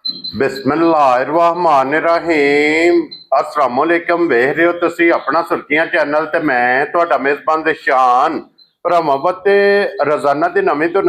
बिस्मिल्लाहिर्रहमानिर्रहीम अस्सलाम वालेकुम। वेख रहे हो तुसी अपना सुर्खियां चैनल ते मैं तुहाडा मेजबान दिशान भरावां ते रोजाना दी नवीं तो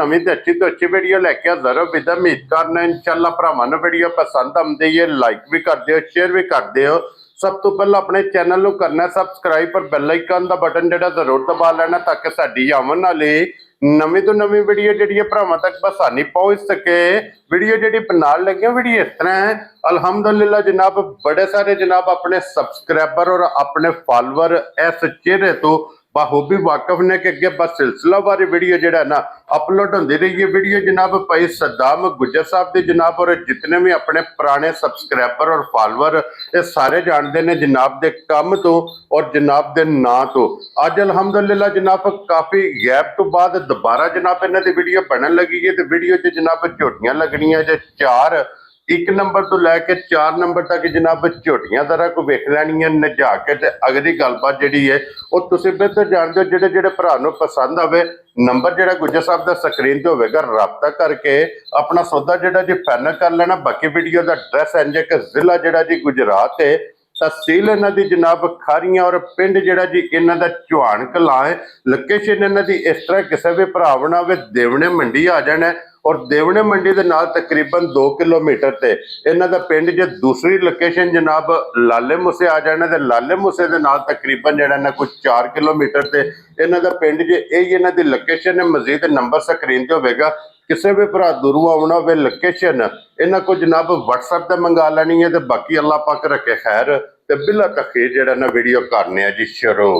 अच्छी वीडियो लैके हाज़र हो। विद उम्मीद करना इंशाअल्लाह भरावां नूं वीडियो पसंद आउंदी है, लाइक भी कर दिओ, शेयर भी कर दिओ। सब तो पहले अपने चैनल नूं करना सबसक्राइब पर बैल आइकन दा बटन जिहड़ा जरूर दबा लेना ताकि साडी आवन वाली नवीं तो नवीं वीडियो जिहड़ी भरावां तक आसानी पहुंच सके। वीडियो जिहड़ी नाल लगी वीडियो इस तरह है। अल्हम्दुलिल्लाह जनाब बड़े सारे जनाब अपने सबसक्राइबर और अपने फॉलोअर इस चेहरे तो बाखूबी वाकफ ने कि अगे बस सिलसिलावार वीडियो जो ना अपलोड होती रही है। वीडियो जनाब भाई सद्दाम गुज्जर साहब के जनाब और जितने भी अपने पुराने सबसक्राइबर और फॉलोअर ये सारे जानते हैं जनाब के काम तो और जनाब के ना तो। अज अल्हम्दुलिल्लाह जनाब काफ़ी गैप तो बाद दोबारा जनाब इन्हों की वीडियो बनन लगी है। तो वीडियो च जनाब झोटियां लगनियां जो चार एक नंबर तो लैके 4 नंबर तक जनाब झोटियां जरा को वेख लैनियां नजा के ते अगली गलबात जी है वो तुम बेहतर जानते हो। जेडे जेडे भरा पसंद आवे नंबर जो गुज्जर साहब का स्क्रीन से होगा रबता करके अपना सौदा जोड़ा जी फाइनल कर लेना। बाकी वीडियो का एड्रैस इंज कि जिला जोड़ा जी गुजरात है, तहसील इन्हों की जनाब खारियां और पिंड जोड़ा जी इन्हों का चौहान कलां है। लोकेशन इन्हों की इस तरह किसी भी भरा बना देवने मंडी आ जाना है और देवने मंडी के नाल तकरीबन 2 किलोमीटर से इन्हों का पिंड जो दूसरी लोकेशन जनाब लाले मूसे आ जाना। तो लाले मूसे के नाल तकरीबन जो कुछ 4 किलोमीटर से इन्हों का पिंड जो यही इन्हों की लोकेशन है। मजीद नंबर स्क्रीन से होगा। किसी भी भरा दूरों आना हो लोकेशन इन्हों को जनाब WhatsApp से मंगा लैनी है। तो बाकी अल्लाह पाक रखे खैर ते बिला तखीर जड़ा ना वीडियो करने जी शुरू।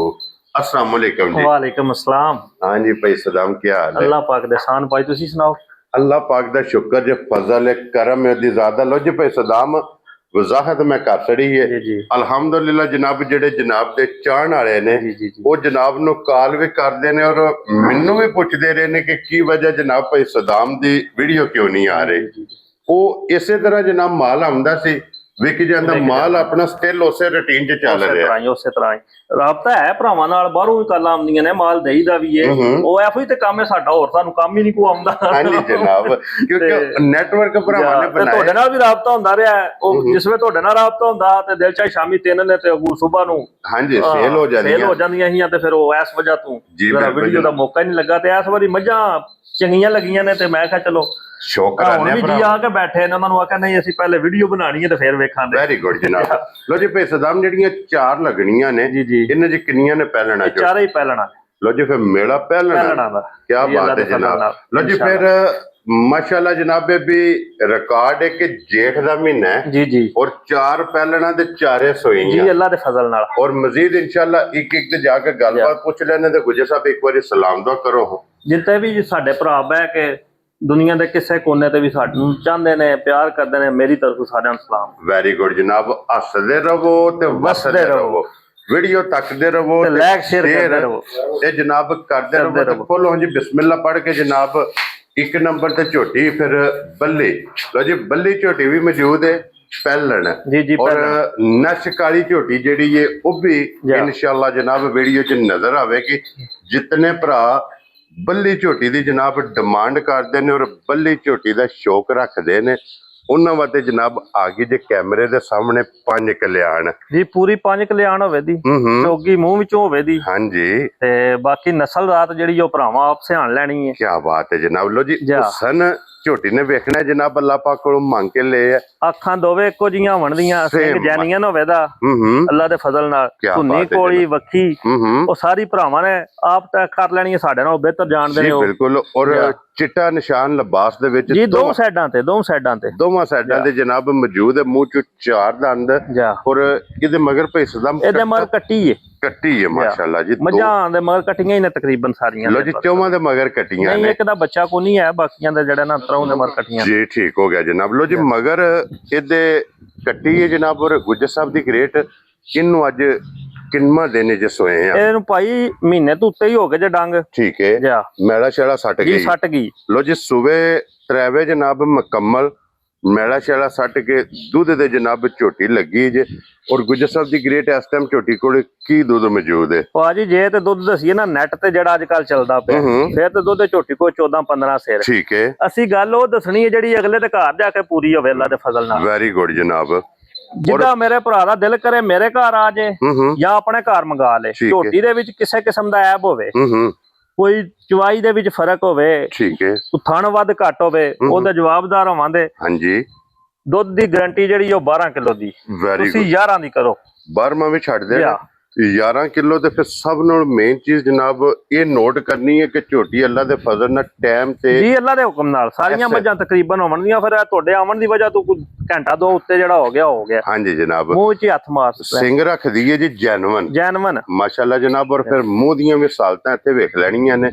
अस्सलाम वालेकुम जी। वालेकुम अस्सलाम। हाँ जी भाई सलाम, क्या हाल है? अल्लाह पाक दे शान भाई तुसी सुनाओ। अल्लाह पाक दा शुक्र जे फजल है करम है दी ज़्यादा लो जी भाई सदाम वजाहत मैं कर छड़ी है। जी जी अल्हम्दुलिल्लाह जनाब जेडे जनाब दे चाहण वाले ने जी जी जी वो जनाब नु कॉल भी करते हैं और मैनू भी पूछते रहे ने कि की वजह जनाब भाई सदाम दी वीडियो क्यों नहीं आ रही। जी जी वो इसे तरह जनाब माल आउंदा सी विक जांदा माल अपना स्टिल उसे रूटीन च चल रहा है। उसे तरह ही राबता है भरावां नाल बाहरों भी कल आउंदियां ने माल देईदा भी है। ओ एफो ही ते काम है साडा होर सानू काम ही नहीं को आउंदा। हां जी जनाब क्योंकि नेटवर्क भरावां ने बनाया ਤੁਹਾਡੇ ਨਾਲ ਵੀ ਰਾਬਤਾ ਹੁੰਦਾ ਰਿਹਾ ਉਹ ਜਿਸ ਵੇ ਤੁਹਾਡੇ ਨਾਲ ਰਾਬਤਾ ਹੁੰਦਾ ਤੇ ਦਿਲ ਚਾਹੀ ਸ਼ਾਮੀ 3 ਨੇ ਤੇ ਅਗੂ ਸਵੇਰ ਨੂੰ हाँ जी सेल हो ਜਾਂਦੀਆਂ ਸੀ ਤੇ ਫਿਰ ਉਹ ਇਸ ਵਜ੍ਹਾ ਤੋਂ ਵੀਡੀਓ ਦਾ ਮੌਕਾ ਹੀ ਨਹੀਂ ਲੱਗਾ। ਤੇ ਇਸ ਵਾਰੀ ਮੱਝਾਂ ਚੰਗੀਆਂ ਲੱਗੀਆਂ ਨੇ ਤੇ ਮੈਂ ਕਿਹਾ ਚਲੋ शौक कराने भी जी आके बैठे ने उन्होंने आख्या नहीं असि पहले वीडियो बनानी है तो फिर वेखांगे। वेरी गुड जनाब। लो जी भाई सदाम जड़ियां चार लगनियां ने जी जी इन्हां च किन्नियां ने पहलना जो चारे ही पहलना। लो जी फिर मेला पहलना दा क्या बात है जनाब। लो जी फिर माशाल्लाह जनाब भी रिकॉर्ड है कि जेठ दा महीना है जी जी और 4 पहलना दे 4 सोईयां जी अल्लाह दे फजल नाल और मजीद इंशाल्लाह एक एक ते जाके गलबात पूछ लेने ते गुजर साहब एक बारी सलाम दुआ करो। जिते भी साडे भरा बह के दुनिया के किसी कोने ते भी सानू चाहते ने प्यार करते हैं मेरी तरफ सारिਆਂ ਨੂੰ सलाम। वेरी गुड जनाब। हसदे रहो ते वसदे रहो वीडियो तकदे रहो ते लाइक शेयर करदे रहो ते जनाब करदे रहो ते फुल हो जी बिस्मिल्लाह पढ़ के जनाब एक नंबर ते झोटी फिर बल्ली। लो जी बल्ली झोटी भी मौजूद है पहलन जी जी और नश काली झोटी जेड़ी है वो भी इंशाल्लाह जनाब वीडियो च नजर आवेगी। जितने भरा बल्ली झोटी की जनाब डिमांड करते हैं और बल्ली झोटी का शौक रखते हैं उन्होंने वास्ते जनाब आ गई जे कैमरे के सामने 5 कल्याण जी पूरी 5 कल्याण होवे दी चोगी मुंह विचों होवे दी। हाँ जी ते बाकी नस्ल रात जेड़ी ओ भरावां आप ध्यान लैनी है। क्या बात है जनाब। लो जी सन झोटी ने वेखना जनाब अल्लाह पाक कोलों मंग के ले अखां दोवे इक्को जिहियां बनदियां सिंह जैनियां होवे दा अल्लाह दे फजल नाल धुन्नी कोली वक्खी ओ सारी भरावां ने आप तय कर लैनी है साडे नाल बेहतर जानदे ने। बिल्कुल और चिट्टा निशान लिबास दे विच जी दो साइडां ते दोवां साइडां ते जनाब मौजूद है। मुंह च 4 दंद और इहदे मगर भाई सदाम इहदे मगर कट्टी है माशाल्लाह जी। मझां दे मगर कट्टियां ही ने तकरीबन सारियां। लो जी चौवां दे मगर कट्टियां नहीं एक दा बच्चा को नहीं है बाकियां दे जेड़े ना तरह दे मगर कट्टियां जी ठीक हो गया जनाब। लो जी मगर इहदे कट्टी है जनाब और गुज्जर साहब दी ग्रेट किन्नू अज किन्मा देने जे सोए हैं ਇਹਨੂੰ ਭਾਈ ਮਹੀਨੇ ਤੋਂ ਉੱਤੇ ਹੀ ਹੋ ਗਏ ਜੇ ਡੰਗ। ठीक है जा मैला शैला सट जी गई सट गई। लो जी सुबह 3 जनाब मुकम्मल ਮੈਲਾ ਸ਼ੈਲਾ ਸੱਟ ਕੇ ਦੁੱਧ ਦੇ ਜਨਾਬ ਝੋਟੀ ਲੱਗੀ ਜੇ। ਔਰ ਗੁੱਜਰ ਸਾਹਿਬ ਦੀ ਗ੍ਰੇਟ ਇਸ ਟਾਈਮ ਝੋਟੀ ਕੋਲ ਕੀ ਦੁੱਧ ਮੌਜੂਦ ਹੈ? ਭਾਜੀ ਜੇ ਤੇ ਦੁੱਧ ਦਸੀਏ ਨਾ ਨੈਟ ਤੇ ਜਿਹੜਾ ਅੱਜ ਕੱਲ ਚੱਲਦਾ ਪਿਆ, ਫਿਰ ਤੇ ਦੁੱਧ ਝੋਟੀ ਕੋ 14-15 ਸਿਰ। ਠੀਕ ਹੈ, ਅਸੀਂ ਗੱਲ ਉਹ ਦੱਸਣੀ ਹੈ ਜਿਹੜੀ ਅਗਲੇ ਦੇ ਘਰ ਜਾ ਕੇ ਪੂਰੀ ਹੋਵੇ ਅੱਲਾ ਦੇ ਫਜ਼ਲ ਨਾਲ। ਵੈਰੀ ਗੁੱਡ ਜਨਾਬ। ਜਿੱਦਾਂ ਮੇਰੇ ਭਰਾ ਦਾ ਦਿਲ ਕਰੇ ਮੇਰੇ ਘਰ ਆ ਜੇ ਜਾਂ ਆਪਣੇ ਘਰ ਮੰਗਾ ਲੇ, ਝੋਟੀ ਦੇ ਵਿੱਚ ਕਿਸੇ ਕਿਸਮ ਦਾ ਐਬ ਹੋਵੇ, ਕੋਈ ਚਵਾਈ ਦੇ ਵਿੱਚ ਫਰਕ ਹੋਵੇ, ਠੀਕ ਹੈ, ਥਣ ਵੱਧ ਘੱਟ ਹੋਵੇ, ਉਹਦੇ ਜਵਾਬਦਾਰ ਹੋਵਾਂਦੇ। ਹਾਂਜੀ, ਦੁੱਧ ਦੀ ਗਾਰੰਟੀ ਜਿਹੜੀ ਉਹ 12 ਕਿਲੋ ਦੀ, ਤੁਸੀਂ 11 ਦੀ ਕਰੋ। 12ਵਾਂ ਵੀ ਛੱਡ ਦੇ 11 ਕਿਲੋ। ਤੇ ਫਿਰ ਸਭ ਨਾਲੋਂ ਮੇਨ ਚੀਜ਼ ਜਨਾਬ ਇਹ ਨੋਟ ਕਰਨੀ ਹੈ ਕਿ ਝੋਟੀ ਅੱਲਾ ਦੇ ਫਜ਼ਲ ਨਾਲ ਟਾਈਮ ਤੇ ਜੀ ਅੱਲਾ ਦੇ ਹੁਕਮ ਨਾਲ ਸਾਰੀਆਂ ਮੱਝਾਂ ਤਕਰੀਬਨ ਹੋਣਗੀਆਂ। ਫਿਰ ਤੁਹਾਡੇ ਆਉਣ ਦੀ ਵਜ੍ਹਾ ਤੋਂ ਘੰਟਾ ਦੋ ਉੱਤੇ ਜਿਹੜਾ ਹੋ ਗਿਆ। ਹਾਂਜੀ ਜਨਾਬ, ਮੂੰਹ 'ਚ ਹੱਥ ਮਾਰ ਸਿੰਘ ਰੱਖਦੀ ਹੈ ਜੀ ਜੈਨਵਨ ਮਾਸ਼ਾਅੱਲਾ ਜਨਾਬ। ਔਰ ਫਿਰ ਮੂੰਹ ਦੀਆਂ ਵੀ ਸਾਲਤਾਂ ਇੱਥੇ ਵੇਖ ਲੈਣੀਆਂ ਨੇ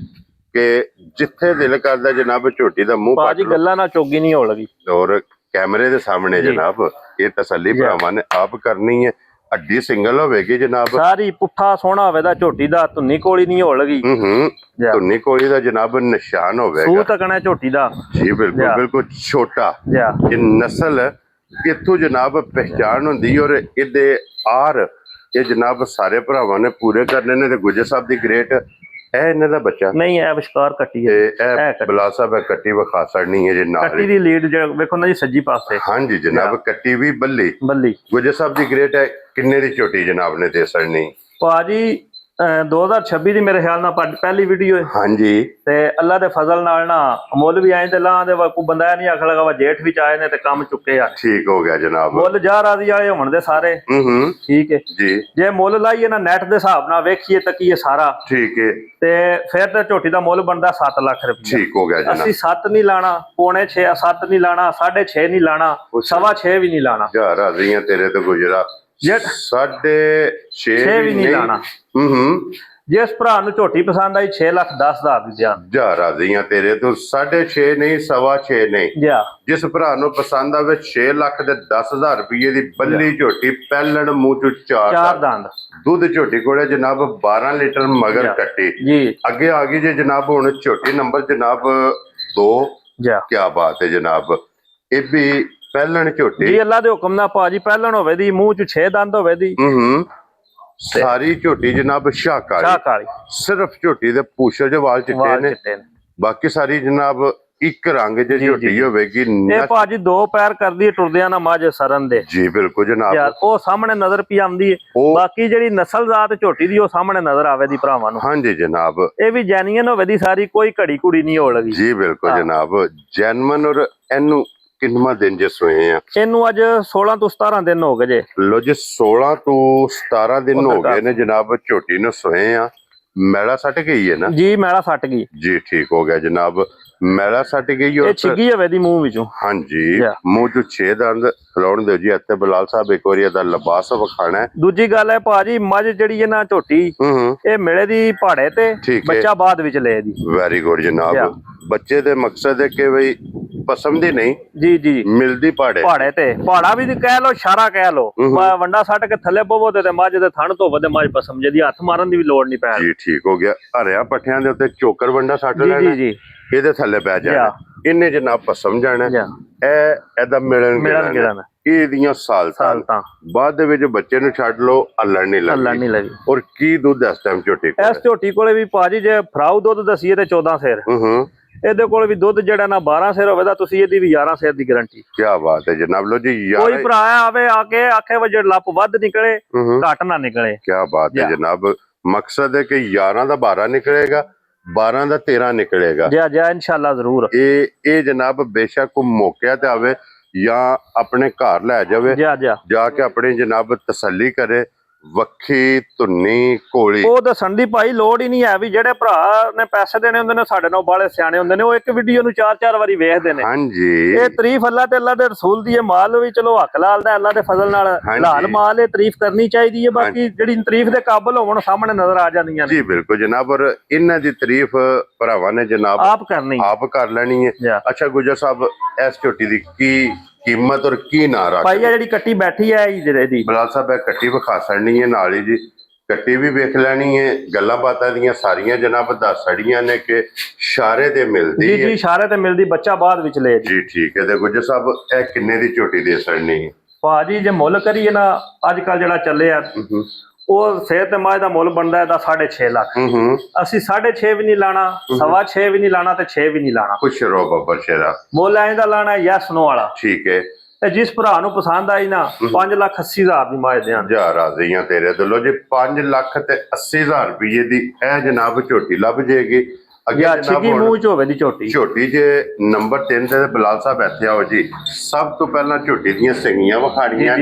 ਕਿ ਜਿੱਥੇ ਦਿਲ ਕਰਦਾ ਜਨਾਬ ਝੋਟੀ ਦਾ ਮੂੰਹ ਬਾਜੀ ਗੱਲਾਂ ਨਾਲ ਚੋਗੀ ਨਹੀਂ ਹੋ ਲਗੀ। ਔਰ ਕੈਮਰੇ ਦੇ ਸਾਹਮਣੇ ਜਨਾਬ ਇਹ ਤਸੱਲੀ ਭਰਾਵਾਂ ਨੇ ਆਪ ਕਰਨੀ ਹੈ। ਅੱਡੀ ਸਿੰਗਲ ਹੋਵੇਗੀ ਜਨਾਬ, ਸਾਰੀ ਪੁੱਠਾ ਸੋਹਣਾ ਹੋਵੇਗਾ ਝੋਟੀ ਦਾ, ਧੁੰਨੀ ਕੋਲੀ ਨਹੀਂ ਹੋ ਲਗੀ। ਧੁੰਨੀ ਕੋਲੀ ਦਾ ਜਨਾਬ ਨਿਸ਼ਾਨ ਹੋਵੇਗਾ। ਸੂ ਤਕਣਾ ਝੋਟੀ ਦਾ ਜੀ ਬਿਲਕੁਲ ਬਿਲਕੁਲ ਛੋਟਾ। ਇਹ ਨਸਲ ਇੱਥੋਂ ਜਨਾਬ ਪਹਿਚਾਨ ਹੁੰਦੀ। ਔਰ ਇਹਦੇ ਆਰ ਇਹ ਜਨਾਬ ਸਾਰੇ ਭਰਾਵਾਂ ਨੇ ਪੂਰੇ ਕਰਨੇ ਨੇ। ਤੇ ਗੁੱਜਰ ਸਾਹਿਬ ਦੀ ਗ੍ਰੇਟ ਇਹ ਇਹਨਾਂ ਦਾ ਬੱਚਾ ਨਹੀਂ ਹੈ, ਵਿਸ਼ਕਾਰ ਕੱਟੀ ਹੈ। ਇਹ ਬਲਾ ਸਾਹਿਬ ਕੱਟੀ ਵਿਖਾ ਛੜਨੀ ਹੈ ਜੀ ਨਾਲ ਕੱਟੀ ਦੀ ਲੀਡ ਵੇਖੋ ਨਾ ਜੀ ਸੱਜੀ ਪਾਸੇ। ਹਾਂਜੀ ਜਨਾਬ, ਕੱਟੀ ਵੀ ਬੱਲੀ ਗੁੱਜਰ ਸਾਹਿਬ ਦੀ ਗ੍ਰੇਟ ਹੈ। ਕਿੰਨੇ ਦੀ ਝੋਟੀ ਜਨਾਬ ਨੇ ਦੇ ਛੜਨੀ ਭਾਜੀ? 2026 ਦੀ ਮੇਰੇ ਖਿਆਲ ਨਾਲ ਪਹਿਲੀ ਵੀਡੀਓ ਹੈ। ਹਾਂਜੀ, ਤੇ ਅੱਲਾ ਦੇ ਫਜ਼ਲ ਨਾਲ ਨਾ ਮੁੱਲ ਵੀ ਆਏ ਤੇ ਲਾਂ ਦੇ ਕੋਈ ਬੰਦਾ ਨਹੀਂ ਆਖ ਲਗਾ ਵਾ ਜੇਠ ਵਿੱਚ ਆਏ ਨੇ ਤੇ ਕੰਮ ਚੁੱਕੇ ਆ। ਠੀਕ ਹੋ ਗਿਆ ਜਨਾਬ, ਮੁੱਲ ਜਾ ਰਾਜ਼ੀ ਵਾਲੇ ਹੋਣ ਦੇ ਸਾਰੇ। ਠੀਕ ਹੈ ਜੀ। ਜੇ ਮੁੱਲ ਲਾਈਏ ਨਾ ਨੈਟ ਦੇ ਹਿਸਾਬ ਨਾਲ ਵੇਖੀਏ ਤੱਕੀਏ ਸਾਰਾ, ਠੀਕ ਹੈ, ਤੇ ਫਿਰ ਤੇ ਝੋਟੀ ਦਾ ਮੁੱਲ ਬਣਦਾ 7 ਲੱਖ ਰੁਪਏ। ਠੀਕ ਹੋ ਗਿਆ ਜਨਾਬ। ਅਸੀਂ 7 ਨਹੀਂ ਲਾਣਾ, ਪੌਣੇ 6, 7 ਨਹੀਂ ਲਾਣਾ, 6.5 ਨਹੀਂ ਲਾਣਾ, 6.25 ਵੀ ਨਹੀਂ ਲਾਣਾ। ਜਾ ਰਾਜ਼ੀ ਆ ਤੇਰੇ ਤੋਂ ਗੁਜਰਾ। 6.5 ਵੀ ਨਹੀਂ ਲਾਣਾ। ਜਿਸ ਭਰਾ ਨੂੰ ਝੋਟੀ ਪਸੰਦ ਆਈ 6,10,000 ਦੀ ਜਾਨ ਜਾ ਰਾਜ਼ੀ ਆ ਤੇਰੇ ਤੋਂ। 6.5 ਨਹੀਂ, 6.25 ਨਹੀਂ। ਜਿਸ ਭਰਾ ਨੂੰ ਪਸੰਦ ਆਵੇ 6,10,000 ਰੁਪਏ ਦੀ ਬੱਲੀ ਝੋਟੀ, ਪਹਿਲਣ ਮੂੰਹ ਚੋਂ ਚਾਰ ਦੰਦ, ਦੁੱਧ ਝੋਟੀ ਕੋਲੇ ਜਨਾਬ 12 ਲੀਟਰ ਮਗਰ ਕੱਟੀ ਜੀ। ਅੱਗੇ ਆ ਗਈ ਜੇ ਜਨਾਬ ਹੁਣ ਝੋਟੀ ਨੰਬਰ ਜਨਾਬ 2। ਕੀ ਬਾਤ ਹੈ ਜਨਾਬ, ਇਹ ਵੀ ਪਹਿਲਣ ਝੋਟੀ ਜੀ ਅੱਲਾ ਦੇ ਹੁਕਮ ਨਾਲ ਭਾਜੀ। ਪਹਿਲਣ ਹੋਵੇ ਦੀ, ਮੂੰਹ ਚ 6 ਦੰਦ ਹੋਵੇ ਦੀ। ਸਾਰੀ ਝੋਟੀ ਜਨਾਬ ਸ਼ਾਕਾਲੀ। ਸਿਰਫ ਝੋਟੀ ਦੇ ਪੂਛਲ ਦੇ ਵਾਲ ਚਿੱਟੇ ਨੇ, ਬਾਕੀ ਸਾਰੀ ਜਨਾਬ ਇੱਕ ਰੰਗ ਜੇ ਝੋਟੀ ਹੋਵੇਗੀ। ਇਹ ਭਾਜੀ 2 ਪੈਰ ਕਰਦੀ ਟੁਰਦਿਆਂ ਨਾ ਮੱਝ ਸਰਨ ਦੇ। ਜੀ ਬਿਲਕੁਲ ਜਨਾਬ, ਉਹ ਸਾਹਮਣੇ ਨਜ਼ਰ ਪੀ ਆਉਂਦੀ ਹੈ। ਬਾਕੀ ਜਿਹੜੀ ਨਸਲ ਜ਼ਾਤ ਝੋਟੀ ਦੀ ਉਹ ਸਾਹਮਣੇ ਨਜ਼ਰ ਆਵੇ ਦੀ ਭਰਾਵਾਂ ਨੂੰ। ਹਾਂਜੀ ਜਨਾਬ, ਇਹ ਵੀ ਜੈਨੂਇਨ ਹੋਵੇ ਦੀ ਸਾਰੀ, ਕੋਈ ਘੜੀ ਕੁੜੀ ਨਹੀਂ ਹੋ ਲਗੀ। ਜੀ ਬਿਲਕੁਲ ਜਨਾਬ, ਜੈਨੂਇਨ। ਔਰ ਇਹਨੂੰ ਕਿੰਨਾ ਦਿਨ ਜੇ ਸੋਏ ਆ? ਇਹਨੂੰ ਅੱਜ 16 ਤੋਂ 17 ਦਿਨ ਹੋ ਗਏ ਜੇ। ਲੋ ਜੀ 16 ਤੋਂ 17 ਦਿਨ ਹੋ ਗਏ ਨੇ ਜਨਾਬ ਝੋਟੀ ਨੂੰ ਸੋਏ ਆ। ਮੈਲਾ ਸੱਟ ਗਈ ਹੈ ਨਾ ਜੀ? ਮੈਲਾ ਸੱਟ ਗਈ ਜੀ। ਠੀਕ ਹੋ ਗਿਆ ਜਨਾਬ, ਮੈਲਾ ਸੱਟ ਗਈ। ਇਹ ਛਿੱਗੀ ਹੋਵੇ ਦੀ ਮੂੰਹ ਵਿੱਚੋਂ। ਹਾਂਜੀ, ਮੂੰਹ ਚੋਂ 6 ਦੰਦ ਖਲਾਉਣ ਦਿਓ ਜੀ। ਇੱਥੇ ਬਲਾਲ ਸਾਹਿਬ ਇੱਕ ਵਾਰੀ ਇਹਦਾ ਲਿਬਾਸ ਵਿਖਾਣਾ। ਦੂਜੀ ਗੱਲ ਹੈ ਭਾਜੀ, ਮੱਝ ਜਿਹੜੀ ਹੈ ਨਾ ਝੋਟੀ, ਇਹ ਮਿਲੇ ਦੀ ਪਹਾੜੇ ਤੇ, ਬੱਚਾ ਬਾਅਦ ਵਿੱਚ ਲੈ ਦੀ। ਵੈਰੀ ਗੁੱਡ ਜਨਾਬ। ਬੱਚੇ ਦੇ ਮਕਸਦ ਹੈ ਕਿ ਬਈ ਪਸੰਦ ਹੀ ਨਹੀਂ ਜੀ ਮਿਲਦੀ ਪਹਾੜੇ ਤੇ। ਪਹਾੜਾ ਵੀ ਕਹਿ ਲੋ, ਇਸ਼ਾਰਾ ਕਹਿ ਲੋ। ਵੰਡਾ ਸੱਟ ਕੇ ਥੱਲੇ ਪਵੋ ਤੇ ਮੱਝ ਦੇ ਥਣ ਤੋਂ ਵਧੇ ਮੱਝ ਪਸਮ ਜਿਹਦੀ ਹੱਥ ਮਾਰਨ ਦੀ ਵੀ ਲੋੜ ਨਹੀਂ ਪੈ ਜੀ। ਠੀਕ ਹੋ ਗਿਆ। ਹਰਿਆ ਪੱਠਿਆਂ ਦੇ ਉੱਤੇ ਚੋਕਰ ਵੰਡਾ ਸੱਟ ਲੈਣਾ ਜੀ, ਇਹਦੇ ਥੱਲੇ ਪੈ ਜਾਣਾ, ਇਹਨੇ ਜਨਾਬ ਪਸਮ ਜਾਣਾ। ਇਹ ਇਹਦਾ ਮਿਲਣ ਗਿਲਣ ਇਹਦੀਆਂ ਸਾਲਤਾਂ ਬਾਅਦ ਦੇ ਵਿੱਚ ਬੱਚੇ ਨੂੰ ਛੱਡ ਲੋ, ਅੱਲਣ ਨਹੀਂ ਲੱਗੀ। ਔਰ ਕੀ ਦੁੱਧ ਇਸ ਟਾਈਮ ਝੋਟੀ ਕੋਲ? ਇਸ ਝੋਟੀ ਕੋਲੇ ਵੀ ਭਾਜੀ ਜੇ ਫਰਾਉ ਦੁੱਧ ਦਸੀਏ ਤੇ 14 ਸਿਰ। ਇਹਦੇ ਕੋਲ ਵੀ ਦੁੱਧ ਜਿਹੜਾ ਨਾ 12 ਸਿਰ ਹੋਵੇ ਤਾਂ ਤੁਸੀਂ ਇਹਦੀ ਵੀ 11 ਸਿਰ ਦੀ ਗਾਰੰਟੀ। ਕੀ ਬਾਤ ਹੈ ਜਨਾਬ। ਲੋ ਜੀ ਕੋਈ ਭਰਾ ਆਵੇ ਆ ਕੇ ਆਖੇ ਵਜੇ ਲੱਪ ਵੱਧ ਨਿਕਲੇ ਘੱਟ ਨਾ ਨਿਕਲੇ। ਕੀ ਬਾਤ ਹੈ ਜਨਾਬ। ਮਕਸਦ ਹੈ ਕਿ 11 ਦਾ 12 ਨਿਕਲੇਗਾ, 12 ਦਾ 13 ਨਿਕਲੇਗਾ। ਜੀ ਇਨਸ਼ਾਅੱਲਾ ਜ਼ਰੂਰ। ਇਹ ਜਨਾਬ ਬੇਸ਼ੱਕ ਮੌਕਿਆ ਤੇ ਆਵੇ ਜਾਂ ਆਪਣੇ ਘਰ ਲੈ ਜਾਵੇ, ਜਾ ਕੇ ਆਪਣੀ ਜਨਾਬ ਤਸੱਲੀ ਕਰੇ। ਵੱਖੀ ਧੁੰਨੀ ਕੋਲੀ ਉਹ ਦੱਸਣ ਦੀ ਭਾਈ ਲੋੜ ਹੀ ਨਹੀਂ ਹੈ। ਵੀ ਜਿਹੜੇ ਭਰਾ ਨੇ ਪੈਸੇ ਦੇਣੇ ਹੁੰਦੇ ਨੇ ਸਾਡੇ ਨਾਲ ਬਾਲੇ ਸਿਆਣੇ ਹੁੰਦੇ ਨੇ, ਉਹ ਇੱਕ ਵੀਡੀਓ ਨੂੰ 4-4 ਵਾਰੀ ਵੇਖਦੇ ਨੇ। ਹਾਂਜੀ, ਇਹ ਤਾਰੀਫ ਅੱਲਾ ਤੇ ਅੱਲਾ ਦੇ ਰਸੂਲ ਦੀ ਹੈ। ਮਾਲ ਵੀ ਚਲੋ ਹੱਕ ਲਾਲ ਦਾ, ਅੱਲਾ ਦੇ ਫਜ਼ਲ ਨਾਲ ਹਲਾਲ ਮਾਲ ਹੈ, ਤਾਰੀਫ ਕਰਨੀ ਚਾਹੀਦੀ ਹੈ। ਬਾਕੀ ਜਿਹੜੀ ਤਾਰੀਫ ਦੇ ਕਾਬਲ ਹੋਣ ਸਾਹਮਣੇ ਨਜ਼ਰ ਆ ਜਾਂਦੀਆਂ ਨੇ। ਜੀ ਬਿਲਕੁਲ ਜਨਾਬ। ਔਰ ਇਹਨਾਂ ਦੀ ਤਾਰੀਫ ਭਰਾਵਾਂ ਨੇ ਜਨਾਬ ਆਪ ਕਰਨੀ, ਆਪ ਕਰ ਲੈਣੀ ਹੈ। ਅੱਛਾ ਗੁਜਰ ਸਾਹਿਬ, ਇਸ ਝੋਟੀ ਦੀ ਕੀ ਕੀਮਤ ਔਰ ਕੀ ਨਾ ਰੱਖ ਭਾਈ? ਜਿਹੜੀ ਕੱਟੀ ਬੈਠੀ ਹੈ ਜਿਹੜੇ ਦੀ ਬਲਾਲ ਸਾਹਿਬ, ਇਹ ਕੱਟੀ ਵਿਖਾ ਛੜਨੀ ਹੈ ਨਾਲ ਹੀ ਜੀ। ਕੱਟੀ ਵੀ ਵੇਖ ਲੈਣੀ ਹੈ, ਗੱਲਾਂ ਬਾਤਾਂ ਦੀਆਂ ਸਾਰੀਆਂ ਜਨਾਬ ਦੱਸ ਛੜੀਆਂ ਨੇ ਕਿ ਇਸ਼ਾਰੇ ਤੇ ਮਿਲਦੀ ਜੀ ਹੈ। ਜੀ ਇਸ਼ਾਰੇ ਤੇ ਮਿਲਦੀ, ਬੱਚਾ ਬਾਅਦ ਵਿੱਚ ਲੈ ਜੀ ਠੀਕ ਹੈ। ਤੇ ਗੁੱਜਰ ਸਾਹਿਬ ਇਹ ਕਿੰਨੇ ਦੀ ਝੋਟੀ ਦੇ ਛੜਨੀ? ਭਾਜੀ ਜੇ ਮੁੱਲ ਕਰੀਏ ਨਾ, ਅੱਜ ਕੱਲ ਜਿਹੜਾ ਚੱਲਿਆ ਉਹ ਸਿਰ ਤੇ ਮੱਝ ਦਾ ਮੁੱਲ ਬਣਦਾ ਇਹਦਾ 6.5 ਲੱਖ। ਅਸੀਂ 6.5 ਵੀ ਨਹੀਂ ਲਾਣਾ, 6.25 ਵੀ ਨਹੀਂ ਲਾਣਾ ਤੇ 6 ਵੀ ਨਹੀਂ ਲਾਣਾ। ਖੁਸ਼ ਰਹੋ ਬੱਬਰ ਸ਼ੇਰਾ। ਮੁੱਲ ਐਂ ਦਾ ਲਾਣਾ ਯੈਸ ਨੋ ਵਾਲਾ। ਠੀਕ ਹੈ। ਤੇ ਜਿਸ ਭਰਾ ਨੂੰ ਪਸੰਦ ਆਈ ਨਾ 5,80,000 ਦੀ ਮੱਝ ਦੇਣ। ਜਾ ਰਾਜ਼ੀਆਂ ਤੇਰੇ ਦਿਲੋਂ ਜੀ। 5,80,000 ਰੁਪਏ ਦੀ ਇਹ ਜਨਾਬ ਝੋਟੀ ਲੱਭ ਜੇਗੀ। ਅੱਗੇ ਜਨਾਬ ਮੂੰਹ ਚ ਹੋਵੇ ਦੀ ਝੋਟੀ। ਝੋਟੀ ਜੇ ਨੰਬਰ 3 ਤੇ ਬਲਾਲ ਸਾਹਿਬ ਇੱਥੇ ਆਓ ਜੀ। ਸਭ ਤੋਂ ਪਹਿਲਾਂ ਝੋਟੀ ਦੀਆਂ ਸਿੰਗੀਆਂ ਵਿਖਾਣੀਆਂ।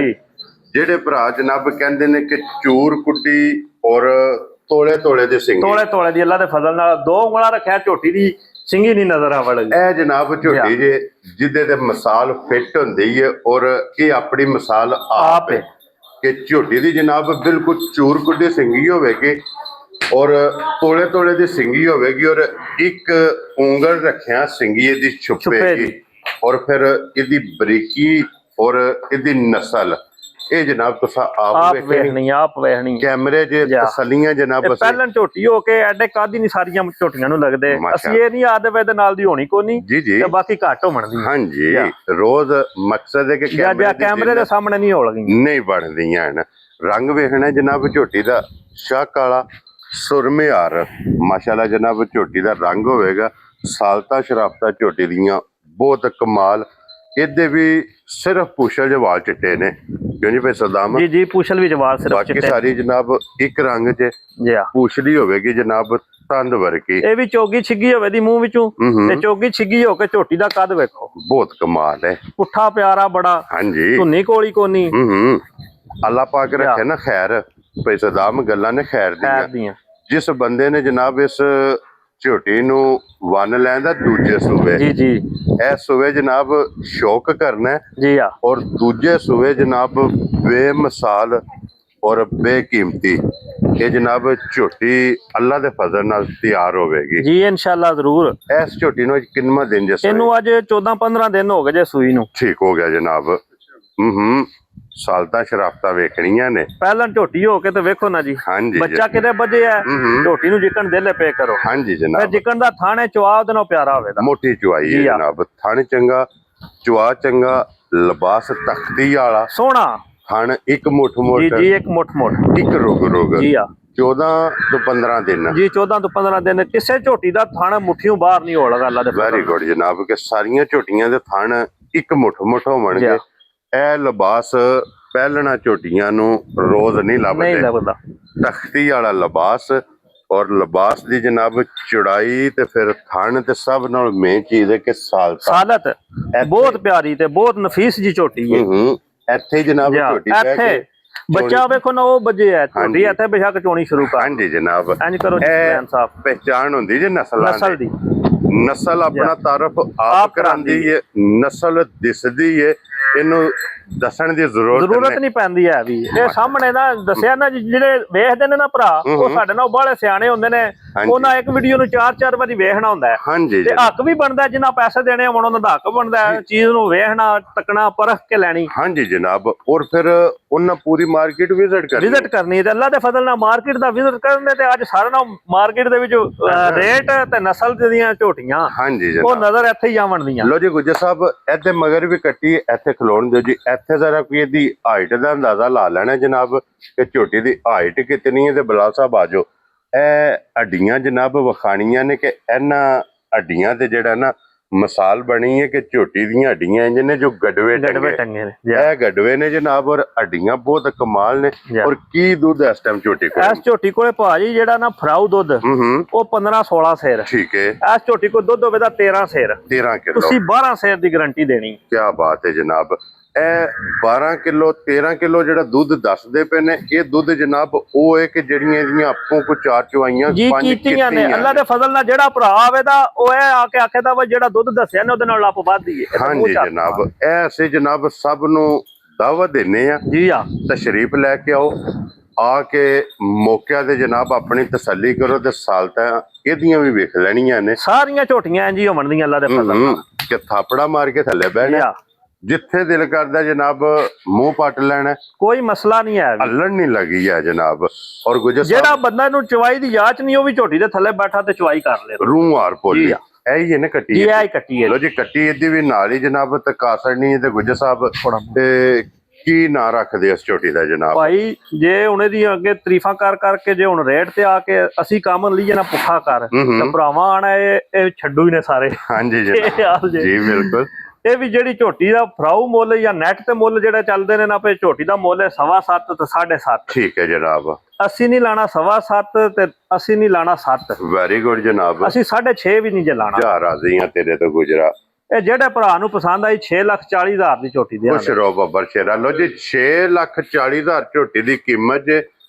ਜਿਹੜੇ ਭਰਾ ਜਨਾਬ ਕਹਿੰਦੇ ਨੇ ਕਿ ਚੂਰ ਕੁੱਡੀ ਔਰ ਤੋਲੇ ਤੋਲੇ ਦੇ ਸਿੰਘ, ਤੋਲੇ ਤੋਲੇ ਦੀ ਅੱਲਾ ਦੇ ਫਜ਼ਲ ਨਾਲ 2 ਉਂਗਲਾਂ ਰੱਖਿਆ, ਝੋਟੀ ਦੀ ਸਿੰਗੀ ਨਹੀਂ ਨਜ਼ਰ ਆਵੜਦੀ। ਇਹ ਜਨਾਬ ਝੋਟੀ ਜੇ ਜਿੱਦੇ ਤੇ ਮਿਸਾਲ ਫਿੱਟ ਹੁੰਦੀ ਹੈ ਔਰ ਇਹ ਆਪਣੀ ਮਿਸਾਲ ਆਪ ਹੈ ਕਿ ਝੋਟੀ ਦੀ ਜਨਾਬ ਬਿਲਕੁਲ ਚੂਰ ਕੁੱਡੀ ਸਿੰਗੀ ਹੋਵੇਗੀ ਔਰ ਤੋਲੇ ਤੋਲੇ ਦੀ ਸਿੰਗੀ ਹੋਵੇਗੀ ਔਰ ਇੱਕ ਉਂਗਲ ਰੱਖਿਆ ਸਿੰਗੀ ਦੀ ਛੁਪੇ ਦੀ ਔਰ ਫਿਰ ਇਹਦੀ ਬਰੀਕੀ ਔਰ ਇਹਦੀ ਨਸਲ ਇਹ ਜਨਾਬ ਤੁਸੀਂ ਆਪ ਵੇਖਣੀ ਕੈਮਰੇ ਜੇ ਤਸੱਲੀਆਂ ਜਨਾਬ। ਪਹਿਲਾਂ ਝੋਟੀ ਹੋ ਕੇ ਐਡੇ ਕਾਦੀ ਨਹੀਂ ਸਾਰੀਆਂ ਝੋਟੀਆਂ ਨੂੰ ਲੱਗਦੇ। ਅਸੀਂ ਇਹ ਨਹੀਂ ਆਦੇ ਵੇ ਦੇ ਨਾਲ ਦੀ ਹੋਣੀ ਕੋਈ ਨਹੀਂ ਤੇ ਬਾਕੀ ਘੱਟ ਹੋਣਦੀ। ਹਾਂਜੀ ਰੋਜ਼ ਮਕਸਦ ਹੈ ਕਿ ਕੈਮਰੇ ਦੇ ਸਾਹਮਣੇ ਨਹੀਂ ਹੋਣਗੀਆਂ, ਨਹੀਂ ਬਣਦੀਆਂ ਹਨ। ਰੰਗ ਵੇਖਣਾ ਜਨਾਬ ਝੋਟੀ ਦਾ ਸ਼ਾਹ ਕਾਲਾ ਸੁਰਮਿਆਰ ਮਾਸ਼ਾਅੱਲਾ ਜਨਾਬ ਝੋਟੀ ਦਾ ਰੰਗ ਹੋਵੇਗਾ। ਸਾਲਤਾ ਸ਼ਰਾਫਤਾ ਝੋਟੀ ਦੀਆਂ ਬਹੁਤ ਕਮਾਲ। ਇਹਦੇ ਵੀ ਸਿਰਫ ਪੁੱਛਲ ਦੇ ਵਾਲ ਚਿੱਟੇ ਨੇ ਕਿਉਂ ਜੀ ਭਾਈ ਸਦਾਮ? ਜੀ ਜੀ ਪੁੱਛਲ ਵਿੱਚ ਵਾਲ ਸਿਰਫ ਬਾਕੀ ਸਾਰੀ ਜਨਾਬ ਇੱਕ ਰੰਗ 'ਚ ਪੁੱਛਲੀ ਹੋਵੇਗੀ ਜਨਾਬ ਤੰਦ ਵਰਗੀ। ਇਹ ਵੀ ਚੋਗੀ ਛਿੱਗੀ ਹੋਵੇ ਦੀ ਮੂੰਹ ਵਿੱਚੋਂ ਤੇ ਚੋਗੀ ਛਿੱਗੀ ਹੋ ਕੇ ਝੋਟੀ ਦਾ ਕੱਦ ਵੇਖੋ ਬਹੁਤ ਕਮਾਲ ਹੈ। ਪੁੱਠਾ ਪਿਆਰਾ ਬੜਾ। ਹਾਂਜੀ ਧੁੰਨੀ ਕੋਲੀ ਕੋਨੀ। ਅੱਲਾ ਪਾਕ ਰੱਖੇ ਨਾ ਖੈਰ। ਭਾਈ ਸਦਾਮ ਗੱਲਾਂ ਨੇ ਖੈਰ ਦੀਆਂ। ਜਿਸ ਬੰਦੇ ਨੇ ਜਨਾਬ ਇਸ ਝੋਟੀ ਨੂੰ ਵੰਨ ਲੈਂਦਾ ਦੂਜੇ ਸੂਬੇ ਜੀ ਜੀ ਇਹ ਸੂਬੇ ਜਨਾਬ ਸ਼ੌਕ ਕਰਨਾ ਜੀ ਔਰ ਦੂਜੇ ਸੂਬੇ ਜਨਾਬ ਬੇਮਿਸਾਲ ਔਰ ਬੇਕੀਮਤੀ ਇਹ ਜਨਾਬ ਝੋਟੀ ਅੱਲਾ ਦੇ ਫਜ਼ਲ ਨਾਲ ਤਿਆਰ ਹੋਵੇਗੀ ਜੀ ਇਨਸ਼ਾਅੱਲਾ ਜ਼ਰੂਰ। ਇਸ ਝੋਟੀ ਨੂੰ ਕਿੰਨਾ ਦਿਨ ਜੇ ਇਹਨੂੰ ਅੱਜ 14-15 ਦਿਨ ਹੋ ਗਏ ਜੇ ਸੂਈ ਨੂੰ। ਠੀਕ ਹੋ ਗਿਆ ਜਨਾਬ। ਸਾਲਤਾ ਸ਼ਰਾਫਤਾਂ ਵੇਖਣੀਆਂ ਨੇ। ਪਹਿਲਾਂ ਝੋਟੀ ਹੋ ਕੇ ਤੇ ਵੇਖੋ ਨਾ ਜੀ ਬੱਚਾ ਕਿਤੇ ਵੱਜੇ ਆ ਝੋਟੀ ਨੂੰ ਜਿੱਕਣ ਦਿਲ ਪੇ ਕਰੋ। ਹਾਂਜੀ ਜਨਾਬ। ਫਿਰ ਜਿੱਕਣ ਦਾ ਥਾਣੇ ਚੁਆ ਉਹਦੇ ਨਾਲ ਪਿਆਰਾ ਹੋਵੇਗਾ। ਮੋਟੀ ਚੁਆਈ ਹੈ ਜਨਾਬ। ਥਣ ਚੰਗਾ ਚੁਆ ਚੰਗਾ ਲਿਬਾਸ ਤਖਤੀ ਵਾਲਾ ਸੋਹਣਾ ਥਣ ਇੱਕ ਮੁੱਠ ਮੁੱਠ ਜੀ ਇੱਕ ਮੁੱਠ ਮੁੱਠ ਇੱਕ ਰੁਗ ਜੀ 14 ਤੋਂ 15 ਦਿਨ ਜੀ 14 ਤੋਂ 15 ਦਿਨ ਕਿਸੇ ਝੋਟੀ ਦਾ ਥਣ ਮੁੱਠੀਓਂ ਬਾਹਰ ਨਹੀਂ ਹੋਣਾ। ਅੱਲਾ ਦੇ ਵੈਰੀ ਗੁੱਡ ਜਨਾਬ ਕਿ ਸਾਰੀਆਂ ਝੋਟੀਆਂ ਦੇ ਥਣ ਇੱਕ ਮੁੱਠ ਮੁੱਠ ਹੋਣਗੇ। ਇਹ ਲਿਬਾਸ ਪਹਿਲਣਾ ਝੋਟੀਆਂ ਨੂੰ ਰੋਜ਼ ਨਹੀਂ ਲੱਭਦਾ। ਤਖਤੀ ਵਾਲਾ ਲਿਬਾਸ ਔਰ ਲਿਬਾਸ ਦੀ ਜਨਾਬ ਚੜਾਈ ਤੇ ਫਿਰ ਥਣ ਤੇ ਸਭ ਨਾਲ ਮੇਨ ਚੀਜ਼ ਹੈ ਕਿ ਸਾਲਤ ਬਹੁਤ ਪਿਆਰੀ ਤੇ ਬਹੁਤ ਨਫੀਸ ਜੀ ਝੋਟੀ ਹੈ। ਇੱਥੇ ਜਨਾਬ ਝੋਟੀ ਬਹਿ ਕੇ ਬੱਚਾ ਵੇਖੋ ਨਾ ਉਹ ਵੱਜੇ ਹੈ ਝੋਟੀ ਇੱਥੇ ਬੇਸ਼ੱਕ ਚੋਣੀ ਸ਼ੁਰੂ ਕਰ। ਹਾਂਜੀ ਜਨਾਬ ਇੰਜ ਕਰੋ ਇਨਸਾਫ। ਪਹਿਚਾਣ ਹੁੰਦੀ ਜੇ ਨਸਲ ਦੀ। ਨਸਲ ਆਪਣਾ ਤਾਰਫ ਆਪ ਕਰਾਂਦੀ ਹੈ। ਨਸਲ ਦਿਸਦੀ ਹੈ। ਇਹਨੂੰ ਦੱਸਣ ਦੀ ਜ਼ਰੂਰਤ ਨਹੀਂ ਪੈਂਦੀ ਹੈ ਵੀ। ਇਹ ਸਾਹਮਣੇ ਨਾ ਦੱਸਿਆ ਨਾ ਜਿਹੜੇ ਵੇਖਦੇ ਨੇ ਨਾ ਭਰਾ ਉਹ ਸਾਡੇ ਨਾਲ ਬਾਹਲੇ ਸਿਆਣੇ ਹੁੰਦੇ ਨੇ। ਉਹਨਾਂ ਇੱਕ ਵੀਡੀਓ ਨੂੰ 4-4 ਵਾਰੀ ਵੇਖਣਾ ਹੁੰਦਾ ਹੈ ਤੇ ਹੱਕ ਵੀ ਬਣਦਾ ਜਿੰਨਾ ਪੈਸੇ ਦੇਣੇ ਹੁਣ ਉਹਨਾਂ ਦਾ ਹੱਕ ਬਣਦਾ ਹੈ ਚੀਜ਼ ਨੂੰ ਵੇਖਣਾ ਤੱਕਣਾ ਪਰਖ ਕੇ ਲੈਣੀ। ਹਾਂਜੀ ਜਨਾਬ। ਔਰ ਫਿਰ ਉਹਨਾਂ ਪੂਰੀ ਮਾਰਕੀਟ ਵਿਜ਼ਿਟ ਕਰਨੀ ਤੇ ਅੱਲਾ ਦੇ ਫਜ਼ਲ ਨਾਲ ਮਾਰਕੀਟ ਦਾ ਵਿਜ਼ਿਟ ਕਰਨ ਤੇ ਅੱਜ ਸਾਰਾ ਨਾਲ ਮਾਰਕੀਟ ਦੇ ਵਿੱਚ ਰੇਟ ਤੇ ਨਸਲ ਦੀਆਂ ਝੋਟੀਆਂ ਉਹ ਨਜ਼ਰ ਇੱਥੇ ਹੀ ਆਵਣਦੀਆਂ। ਲੋ ਜੀ ਗੁੱਜਰ ਸਾਹਿਬ ਇੱਥੇ ਮਗਰ ਵੀ ਕੱਟੀ ਇੱਥੇ ਖਲੋਣ ਦਿਓ ਜੀ। ਇੱਥੇ ਜ਼ਰਾ ਕੋਈ ਇਹਦੀ ਹਾਈਟ ਦਾ ਅੰਦਾਜ਼ਾ ਲਾ ਲੈਣਾ ਜਨਾਬ ਕਿ ਝੋਟੀ ਦੀ ਹਾਈਟ ਕਿਤਨੀ ਹੈ ਤੇ ਬਲਾਲ ਸਾਹਿਬ ਆ ਜਾਓ। ਇਹ ਹੱਡੀਆਂ ਜਨਾਬ ਵਿਖਾਣੀਆਂ ਨੇ ਕਿ ਇਹਨਾਂ ਹੱਡੀਆਂ ਤੇ ਜਿਹੜਾ ਨਾ ਮਿਸਾਲ ਬਣੀ ਹੈ ਕਿ ਝੋਟੀ ਦੀਆਂ ਹੱਡੀਆਂ ਇੰਜ ਨੇ ਜੋ ਗੜਵੇ ਟੰਗੇ ਨੇ। ਇਹ ਗੜਵੇ ਨੇ ਜਨਾਬ ਔਰ ਹੱਡੀਆਂ ਬਹੁਤ ਕਮਾਲ ਨੇ। ਔਰ ਕੀ ਦੁੱਧ ਇਸ ਟਾਈਮ ਝੋਟੀ ਕੋਲ? ਇਸ ਝੋਟੀ ਕੋਲੇ ਭਾਜੀ ਜਿਹੜਾ ਨਾ ਫਰਾਊ ਦੁੱਧ ਉਹ 15-16 ਸੇਰ। ਠੀਕ ਹੈ। ਇਸ ਝੋਟੀ ਕੋਲ ਦੁੱਧ ਹੋਵੇ ਤਾਂ 13 ਸੇਰ। 13 ਕਿਲੋ ਤੁਸੀਂ 12 ਸੇਰ ਦੀ ਗਾਰੰਟੀ ਦੇਣੀ। ਕੀ ਬਾਤ ਹੈ ਜਨਾਬ। ਇਹ 12 ਕਿਲੋ 13 ਕਿਲੋ ਜਿਹੜਾ ਦੁੱਧ ਦੱਸਦੇ ਪਏ ਨੇ ਇਹ ਦੁੱਧ ਜਨਾਬ ਉਹ ਹੈ ਕਿ ਜਿਹੜੀਆਂ ਇਹਦੀਆਂ ਆਪੋ ਕੋ 4 ਚੁਆਈਆਂ 5 ਕੀਤੀਆਂ ਨੇ। ਅੱਲਾ ਦੇ ਫਜ਼ਲ ਨਾਲ ਜਿਹੜਾ ਭਰਾ ਆਵੇ ਦਾ ਉਹ ਇਹ ਆ ਕੇ ਆਖੇਦਾ ਵਾ ਜਿਹੜਾ ਦੁੱਧ ਦੱਸਿਆ ਨੇ ਉਹਦੇ ਨਾਲ ਲੱਪ ਵੱਧਦੀ ਹੈ। ਹਾਂਜੀ ਜਨਾਬ। ਐਸੇ ਜਨਾਬ ਸਭ ਨੂੰ ਦਾਵਤ ਦਿੰਨੇ ਆ ਜੀ ਤਸ਼ਰੀਫ ਲੈ ਕੇ ਆਓ। ਆ ਕੇ ਮੌਕਿਆਂ ਤੇ ਜਨਾਬ ਆਪਣੀ ਤਸੱਲੀ ਕਰੋ ਤੇ ਸਾਲਤਾਂ ਇਹਦੀਆਂ ਵੀ ਵੇਖ ਲੈਣੀਆਂ ਨੇ। ਸਾਰੀਆਂ ਝੋਟੀਆਂ ਇੰਜ ਹੀ ਹੋਣਦੀਆਂ ਅੱਲਾ ਦੇ ਫਜ਼ਲ ਨਾਲ ਕਿ ਥਾਪੜਾ ਮਾਰ ਕੇ ਥੱਲੇ ਬਹਿਣਾ ਜਿੱਥੇ ਦਿਲ ਕਰਦਾ ਜਨਾਬ ਮੂੰਹ ਪੱਟ ਲੈਣਾ, ਕੋਈ ਮਸਲਾ ਨਹੀਂ ਹੈ। ਹੱਲਣ ਨਹੀਂ ਲੱਗੀ ਹੈ ਜਨਾਬ। ਔਰ ਗੁਜਰ ਜਿਹੜਾ ਬੰਦਾ ਨੂੰ ਚਵਾਈ ਦੀ ਜਾਂਚ ਨਹੀਂ, ਉਹ ਵੀ ਝੋਟੀ ਦੇ ਥੱਲੇ ਬੈਠਾ ਤੇ ਚਵਾਈ ਕਰ ਲੇ। ਰੂਹ ਹਾਰ ਪੋਲੀ ਇਹੀ ਹੈ ਨਾ ਕੱਟੀ। ਜੀ ਇਹ ਕੱਟੀ ਹੈ। ਲੋ ਜੀ ਕੱਟੀ ਇਹਦੀ ਵੀ ਨਾਲ ਹੀ ਜਨਾਬ ਤੇ ਕਾਸੜਨੀ ਤੇ ਗੁਜਰ ਸਾਹਿਬ ਤੇ ਕੀ ਨਾਂ ਰੱਖਦੇ ਇਸ ਝੋਟੀ ਦਾ ਜਨਾਬ? ਭਾਈ ਜੇ ਹੁਣ ਇਹਦੀ ਅੱਗੇ ਤਾਰੀਫਾਂ ਕਰ ਕਰਕੇ ਜੇ ਹੁਣ ਰੇਟ ਤੇ ਆ ਕੇ ਅਸੀਂ ਕੰਮ ਲਈਏ ਨਾ ਪੁੱਠਾ ਕਰ ਤੇ ਭਰਾਵਾਂ ਆਣਾ ਇਹ ਛੱਡੂ ਹੀ ਨੇ ਸਾਰੇ। ਹਾਂਜੀ ਜੀ ਬਿਲਕੁਲ। ਇਹ ਵੀ ਜਿਹੜੀ ਝੋਟੀ ਦਾ ਫਰਾਊ ਮੁੱਲ ਜਾਂ ਨੈਟ ਤੇ ਮੁੱਲ ਜਿਹੜੇ ਚੱਲਦੇ ਨੇ ਨਾ, ਪਏ ਝੋਟੀ ਦਾ ਮੁੱਲ ਹੈ 7.5 ਤੇ 7.5। ਠੀਕ ਹੈ ਜਨਾਬ। ਅਸੀਂ ਨਹੀਂ ਲਾਣਾ 7.5 ਤੇ ਅਸੀਂ ਨਹੀਂ ਲਾਣਾ 7। ਵੈਰੀ ਗੁੱਡ ਜਨਾਬ। ਅਸੀਂ 6.5 ਵੀ ਨਹੀਂ ਜੇ ਲਾਣਾ। ਜਾ ਰਾਜ਼ੀ ਆ ਤੇਰੇ ਤੋਂ ਗੁਜਰਾ। ਇਹ ਜਿਹੜੇ ਭਰਾ ਨੂੰ ਪਸੰਦ ਆਈ 6,40,000 ਦੀ ਝੋਟੀ ਦੇ ਖੁਸ਼ ਰਹੋ ਬੱਬਰ ਸ਼ੇਰਾ। ਲੋ ਜੀ 6,40,000 ਝੋਟੀ ਦੀ ਕੀਮਤ ਜੇ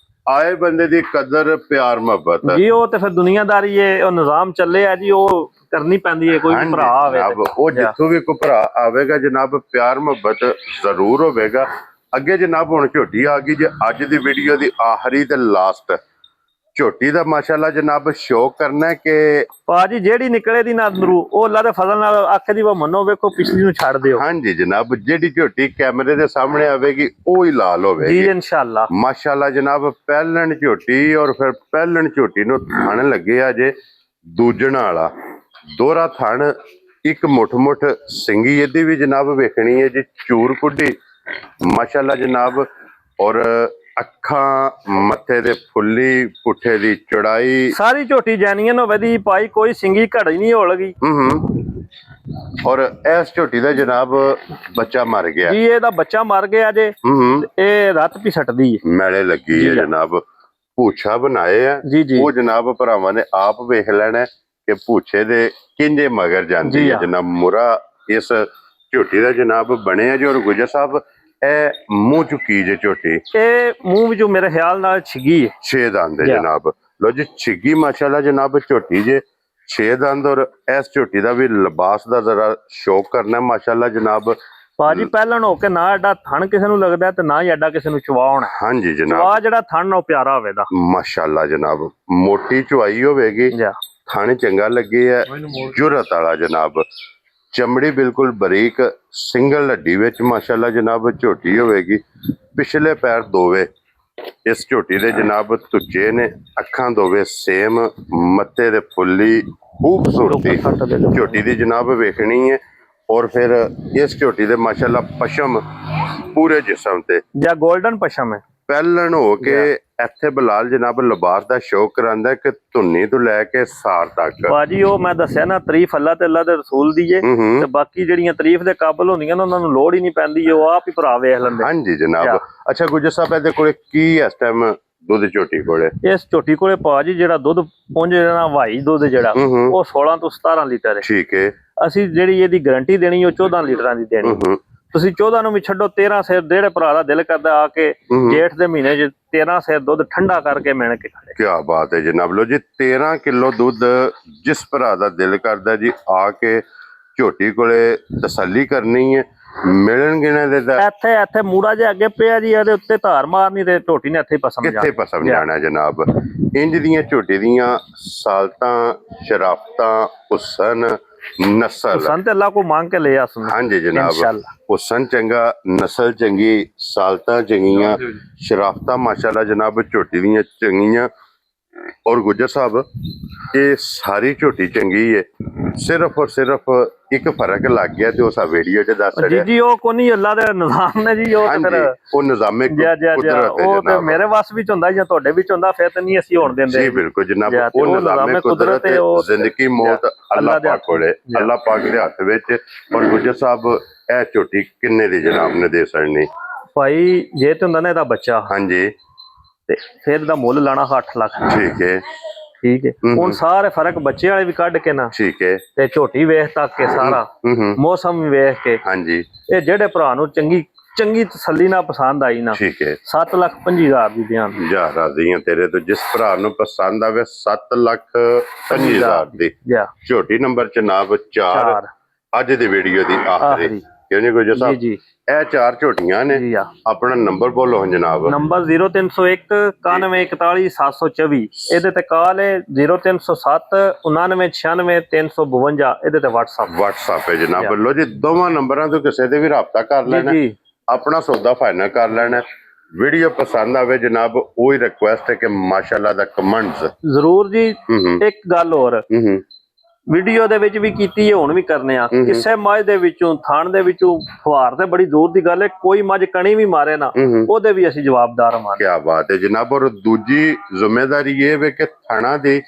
ਆਏ ਬੰਦੇ ਦੀ ਕਦਰ ਪਿਆਰ ਮੁਹੱਬਤ ਜੀ। ਉਹ ਤੇ ਫਿਰ ਦੁਨੀਆਦਾਰੀ ਹੈ, ਉਹ ਨਿਜ਼ਾਮ ਚੱਲੇ ਆ ਜੀ, ਉਹ ਕਰਨੀ ਪੈਂਦੀ ਹੈ। ਕੋਈ ਭਰਾ ਆਵੇ ਉਹ ਜਿੱਥੋਂ ਵੀ ਕੋਈ ਭਰਾ ਆਵੇਗਾ ਜਨਾਬ ਪਿਆਰ ਮੁਹੱਬਤ ਜ਼ਰੂਰ ਹੋਵੇਗਾ। ਅੱਗੇ ਜਨਾਬ ਹੁਣ ਝੋਟੀ ਆ ਗਈ ਜੇ ਅੱਜ ਦੀ ਵੀਡੀਓ ਦੀ ਆਖਰੀ ਤੇ ਲਾਸਟ ਝੋਟੀ ਦਾ ਮਾਸ਼ਾਅੱਲਾ ਜਨਾਬ ਸ਼ੌਕ ਕਰਨਾ ਕਿ ਭਾਜੀ ਜਿਹੜੀ ਨਿਕਲੇ ਦੀ ਨਾ ਅੰਦਰੂ ਉਹ ਅੱਲਾ ਦੇ ਫਜ਼ਲ ਨਾਲ ਆਖੇ ਦੀ ਵਾ ਮੰਨੋ, ਵੇਖੋ ਪਿਛਲੀ ਨੂੰ ਛੱਡ ਦਿਓ। ਹਾਂਜੀ ਜਨਾਬ ਜਿਹੜੀ ਝੋਟੀ ਕੈਮਰੇ ਦੇ ਸਾਹਮਣੇ ਆਵੇਗੀ ਉਹ ਹੀ ਲਾਲ ਹੋਵੇਗੀ ਜੀ ਇਨਸ਼ਾਅੱਲਾ। ਮਾਸ਼ਾਅੱਲਾ ਜਨਾਬ ਪਹਿਲਣ ਝੋਟੀ ਔਰ ਫਿਰ ਪਹਿਲਣ ਝੋਟੀ ਨੂੰ ਥਣ ਲੱਗੇ ਆ ਜੇ ਦੂਜਣ ਵਾਲਾ ਦੋਹਰਾ ਥਣ, ਇੱਕ ਮੁੱਠ ਸਿੰਗੀ ਇਹਦੀ ਵੀ ਜਨਾਬ ਵੇਖਣੀ ਹੈ ਜੀ ਚੂਰ ਕੁੱਡੀ ਮਾਸ਼ਾਅੱਲਾ ਜਨਾਬ। ਔਰ ਅੱਖਾਂ ਮੱਥੇ ਦੇ ਫੁੱਲੀ ਪੁੱਠੇ ਦੀ ਚੌੜਾਈ ਸਾਰੀ ਝੋਟੀ ਜੈਨੀਅਨ ਹੋਵੇ ਦੀ ਪਾਈ, ਕੋਈ ਸਿੰਗੀ ਘੜੀ ਨਹੀਂ ਹੋ ਲਗੀ। ਔਰ ਇਸ ਝੋਟੀ ਦਾ ਜਨਾਬ ਬੱਚਾ ਮਰ ਗਿਆ ਜੀ। ਇਹਦਾ ਬੱਚਾ ਮਰ ਗਿਆ ਜੇ। ਇਹ ਰੱਤ ਵੀ ਸੱਟਦੀ ਹੈ, ਮੈਲੇ ਲੱਗੀ ਹੈ ਜਨਾਬ। ਪੂਛਾ ਬਣਾਏ ਆ ਉਹ ਜਨਾਬ ਭਰਾਵਾਂ ਨੇ ਆਪ ਵੇਖ ਲੈਣਾ ਕਿ ਪੂਛੇ ਦੇ ਕਿੰਜੇ ਮਗਰ ਜਾਂਦੀ ਹੈ ਜਨਾਬ। ਮੁਰਾ ਇਸ ਝੋਟੀ ਦਾ ਜਨਾਬ ਬਣਿਆ ਜੀ। ਔਰ ਗੁਜਰ ਸਾਹਿਬ ਇਹ ਮੂੰਹ ਚੁੱਕੀ ਜੇ ਝੋਟੀ, ਇਹ ਮੂੰਹ ਵਿੱਚੋਂ ਮੇਰੇ ਖਿਆਲ ਨਾਲ ਛਿੱਗੀ ਹੈ 6 ਦੰਦ ਜਨਾਬ। ਲੋ ਜੀ ਛਿੱਗੀ ਮਾਸ਼ਾਅੱਲਾ ਜਨਾਬ ਝੋਟੀ ਜੇ 6 ਦੰਦ। ਔਰ ਇਸ ਝੋਟੀ ਦਾ ਵੀ ਲਿਬਾਸ ਦਾ ਜ਼ਰਾ ਸ਼ੌਕ ਕਰਨਾ ਮਾਸ਼ਾਅੱਲਾ ਜਨਾਬ। ਭਾਜੀ ਪਹਿਲਣ ਹੋ ਕੇ ਨਾ ਐਡਾ ਥਣ ਕਿਸੇ ਨੂੰ ਲੱਗਦਾ ਤੇ ਨਾ ਹੀ ਐਡਾ ਕਿਸੇ ਨੂੰ ਚਵਾਉਣਾ। ਹਾਂਜੀ ਜਨਾਬ। ਚਵਾ ਜਿਹੜਾ ਥਣ ਉਹ ਪਿਆਰਾ ਹੋਵੇਗਾ ਮਾਸ਼ਾਅੱਲਾ ਜਨਾਬ। ਮੋਟੀ ਚਵਾਈ ਹੋਵੇਗੀ, ਥਣ ਚੰਗਾ ਲੱਗੇ ਹੈ, ਜੁਰਤ ਵਾਲਾ ਜਨਾਬ। ਚਮੜੀ ਬਿਲਕੁਲ ਬਰੀਕ ਸਿੰਗਲ ਹੱਡੀ ਵਿੱਚ ਮਾਸ਼ਾਅੱਲਾ ਜਨਾਬ ਝੋਟੀ ਹੋਵੇਗੀ। ਪਿਛਲੇ ਪੈਰ ਦੋਵੇ ਇਸ ਝੋਟੀ ਦੇ ਜਨਾਬ ਤੁੱਜੇ ਨੇ, ਅੱਖਾਂ ਦੋਵੇ ਸੇਮ, ਮੱਥੇ ਦੇ ਫੁੱਲੀ ਖੂਬਸੂਰਤੀ ਝੋਟੀ ਦੀ ਜਨਾਬ ਵੇਖਣੀ ਹੈ। ਔਰ ਫਿਰ ਇਸ ਝੋਟੀ ਦੇ ਮਾਸ਼ਾਅੱਲਾ ਪਸ਼ਮ ਪੂਰੇ ਜਿਸਮ ਤੇ ਜਾਂ ਗੋਲਡਨ ਪਸ਼ਮ ਹੈ। ਪਹਿਲਣ ਹੋ ਕੇ ਇੱਥੇ ਬਲਾਲ ਜਨਾਬ ਲਿਬਾਸ ਦਾ ਸ਼ੌਕ ਕਰਾਂਦਾ ਕਿ ਧੁੰਨੀ ਤੋਂ ਲੈ ਕੇ ਸਾਰ ਤੱਕ। ਬਾਜੀ ਉਹ ਮੈਂ ਦੱਸਿਆ ਨਾ ਤਾਰੀਫ ਅੱਲਾ ਤੇ ਅੱਲਾ ਦੇ ਰਸੂਲ ਦੀ ਏ, ਤੇ ਬਾਕੀ ਜਿਹੜੀਆਂ ਤਾਰੀਫ ਦੇ ਕਾਬਲ ਹੁੰਦੀਆਂ ਨੇ ਉਹਨਾਂ ਨੂੰ ਲੋੜ ਹੀ ਨਹੀਂ ਪੈਂਦੀ, ਉਹ ਆਪ ਹੀ ਭਰਾ ਵੇਖ ਲੈਂਦੇ। ਹਾਂਜੀ ਜਨਾਬ। ਅੱਛਾ ਗੁਜਰ ਸਾਹਿਬ ਇਹਦੇ ਕੋਲੇ ਕੀ ਇਸ ਟਾਈਮ ਦੁੱਧ ਝੋਟੀ ਕੋਲੇ? ਇਸ ਝੋਟੀ ਕੋਲੇ ਭਾਜੀ ਜਿਹੜਾ ਦੁੱਧ ਪਹੁੰਚੇ ਨਾ ਵਾਈ ਦੁੱਧ ਜਿਹੜਾ ਉਹ 16 ਤੋਂ 17 ਲੀਟਰ ਹੈ। ਠੀਕ ਹੈ। ਅਸੀਂ ਜਿਹੜੀ ਇਹਦੀ ਗਾਰੰਟੀ ਦੇਣੀ ਉਹ 14 ਲੀਟਰਾਂ ਦੀ ਦੇਣੀ। ਤੁਸੀਂ 14 ਨੂੰ ਵੀ ਛੱਡੋ, 13 ਸੇਰ ਜਿਹੜੇ ਭਰਾ ਦਾ ਦਿਲ ਕਰਦਾ ਆ ਕੇ ਜੇਠ ਦੇ ਮਹੀਨੇ 'ਚ 13 ਸੇਰ ਦੁੱਧ ਠੰਡਾ ਕਰਕੇ ਮਿਣ ਕੇ ਖੜੇ। ਕੀ ਬਾਤ ਹੈ ਜਨਾਬ। ਲੋ ਜੀ 13 ਕਿਲੋ ਦੁੱਧ ਜਿਸ ਭਰਾ ਦਾ ਦਿਲ ਕਰਦਾ ਜੀ ਆ ਕੇ ਝੋਟੀ ਕੋਲੇ ਤਸੱਲੀ ਕਰਨੀ ਹੈ, ਮਿਲਣਗੇ ਨਾ ਦੇ ਇੱਥੇ ਮੂੜਾ ਜਿਹਾ ਅੱਗੇ ਪਿਆ ਜੀ, ਇਹਦੇ ਉੱਤੇ ਧਾਰ ਮਾਰਨੀ ਤੇ ਝੋਟੀ ਨੇ ਇੱਥੇ ਪਸਮ ਜਾਣਾ। ਕਿੱਥੇ ਪਸਮ ਜਾਣਾ ਜਨਾਬ। ਇੰਜ ਦੀਆਂ ਝੋਟੀ ਦੀਆਂ ਸਾਲਤਾਂ, ਸ਼ਰਾਫਤਾਂ, ਹੁਸਨ, ਨਸਲ ਹੁਸਨ ਤੇ ਅੱਲਾ ਕੋ ਮੰਗ ਕੇ ਲੈ ਆਸਨ। ਹਾਂਜੀ ਜਨਾਬ। ਹੁਸਨ ਚੰਗਾ, ਨਸਲ ਚੰਗੀ, ਸਾਲਤਾਂ ਚੰਗੀਆਂ, ਸ਼ਰਾਫਤਾਂ ਮਾਸ਼ਾਅੱਲਾ ਜਨਾਬ ਝੋਟੀ ਦੀਆਂ ਚੰਗੀਆਂ। ਔਰ ਗੁਜਰ ਸਾਹਿਬ ਇਹ ਸਾਰੀ ਝੋਟੀ ਚੰਗੀ ਹੈ, ਸਿਰਫ ਔਰ ਸਿਰਫ ਇੱਕ ਫਰਕ ਲੱਗ ਗਿਆ ਤੇ ਉਸ ਵੀਡੀਓ 'ਚ ਦੱਸ ਰਿਹਾ ਜੀ। ਉਹ ਕੋਈ ਨਹੀਂ, ਅੱਲਾ ਦੇ ਨਿਜ਼ਾਮ ਨੇ ਜੀ। ਉਹ ਤੇ ਫਿਰ ਉਹ ਨਿਜ਼ਾਮੇ ਕੁਦਰਤ ਉਹ ਤੇ ਮੇਰੇ ਵੱਸ ਵਿੱਚ ਹੁੰਦਾ ਜਾਂ ਤੁਹਾਡੇ ਵਿੱਚ ਹੁੰਦਾ, ਫਿਰ ਤਾਂ ਨਹੀਂ ਅਸੀਂ ਹੋਣ ਦਿੰਦੇ ਜੀ। ਬਿਲਕੁਲ ਜਨਾਬ। ਉਹ ਨਿਜ਼ਾਮੇ ਕੁਦਰਤ ਹੈ, ਜ਼ਿੰਦਗੀ ਮੌਤ ਅੱਲਾ ਪਾਕ ਕੋਲੇ, ਅੱਲਾ ਪਾਕ ਦੇ ਹੱਥ ਵਿੱਚ। ਔਰ ਗੁਜਰ ਸਾਹਿਬ ਇਹ ਝੋਟੀ ਕਿੰਨੇ ਦੀ ਜਨਾਬ ਨੇ ਦੇ ਸਕਣੀ ਭਾਈ? ਜੇ ਤੇ ਹੁੰਦਾ ਨਾ ਇਹਦਾ ਬੱਚਾ, ਹਾਂਜੀ, ਤੇ ਫਿਰ ਇਹਦਾ ਮੁੱਲ ਲਾਣਾ 8 ਲੱਖ। ਠੀਕ ਹੈ। ਠੀਕ ਹੈ। ਹੁਣ ਸਾਰੇ ਫਰਕ ਬੱਚੇ ਵਾਲੇ ਵੀ ਕੱਢ ਕੇ ਨਾ, ਠੀਕ ਹੈ, ਤੇ ਝੋਟੀ ਵੇਖ ਤੱਕ ਕੇ ਸਾਰਾ ਮੌਸਮ ਵੀ ਵੇਖ ਕੇ, ਹਾਂਜੀ, ਇਹ ਜਿਹੜੇ ਭਰਾ ਨੂੰ ਚੰਗੀ ਤਸੱਲੀ ਨਾਲ ਪਸੰਦ ਆਈ ਨਾ, ਠੀਕ ਹੈ, 7,50,000 ਦੀ ਦਿਆਂ ਜਾ ਰਾਜ਼ੀ ਹਾਂ ਤੇਰੇ ਤੋਂ। ਜਿਸ ਭਰਾ ਨੂੰ ਪਸੰਦ ਆਵੇ 7,50,000 ਦੀ ਝੋਟੀ। ਨੰਬਰ ਜਨਾਬ 4 ਅੱਜ ਦੀ ਵੀਡੀਓ ਦੀ ਆਖਰੀ ਕਿਉਂ ਜੀ ਗੁਜਰ ਜੀ ਸਾਹਿਬ? ਜੀ ਇਹ 4 ਝੋਟੀਆਂ ਨੇ। ਜੀ ਆ ਆਪਣਾ ਨੰਬਰ ਬੋਲੋ ਹੁਣ ਜਨਾਬ। ਨੰਬਰ 0301 9141 ਇਹਦੇ ਤੇ ਕਾਲ ਹੈ, 0307 9996 352 ਇਹਦੇ ਤੇ WhatsApp ਹੈ ਜਨਾਬ। ਲੋ ਜੀ ਦੋਵਾਂ ਨੰਬਰਾਂ ਤੋਂ ਕਿਸੇ ਤੇ ਵੀ ਰਾਬਤਾ ਕਰ ਲੈਣਾ, ਜੀ ਆਪਣਾ ਸੌਦਾ ਫਾਈਨਲ ਕਰ ਲੈਣਾ। ਵੀਡੀਓ ਪਸੰਦ ਆਵੇ ਜਨਾਬ, ਉਹੀ ਰਿਕੁਐਸਟ ਹੈ ਕਿ ਮਾਸ਼ਾਅੱਲਾ ਦਾ ਕਮੈਂਟਸ ਜ਼ਰੂਰ ਜੀ। ਇੱਕ ਗੱਲ ਹੋਰ ਹੂੰ ਵੀਡੀਓ ਦੇ ਵਿੱਚ ਵੀ ਕੀਤੀ ਹੈ, ਹੁਣ ਵੀ ਕਰਨੇ ਆ। ਕਿਸੇ ਮੱਝ ਦੇ ਵਿੱਚੋਂ ਥਣ ਦੇ ਵਿੱਚੋਂ ਫੁਹਾਰ ਤੇ ਬੜੀ ਦੂਰ ਦੀ ਗੱਲ ਹੈ, ਕੋਈ ਮੱਝ ਕਣੀ ਵੀ ਮਾਰੇ ਨਾ ਉਹਦੇ ਵੀ ਅਸੀਂ ਜਵਾਬਦਾਰ ਹਾਂ। ਕੀ ਬਾਤ ਹੈ ਜਨਾਬ। ਔਰ ਦੂਜੀ ਜ਼ਿੰਮੇਵਾਰੀ ਇਹ ਵੇ ਕਿ ਥਾਣਾ ਦੀ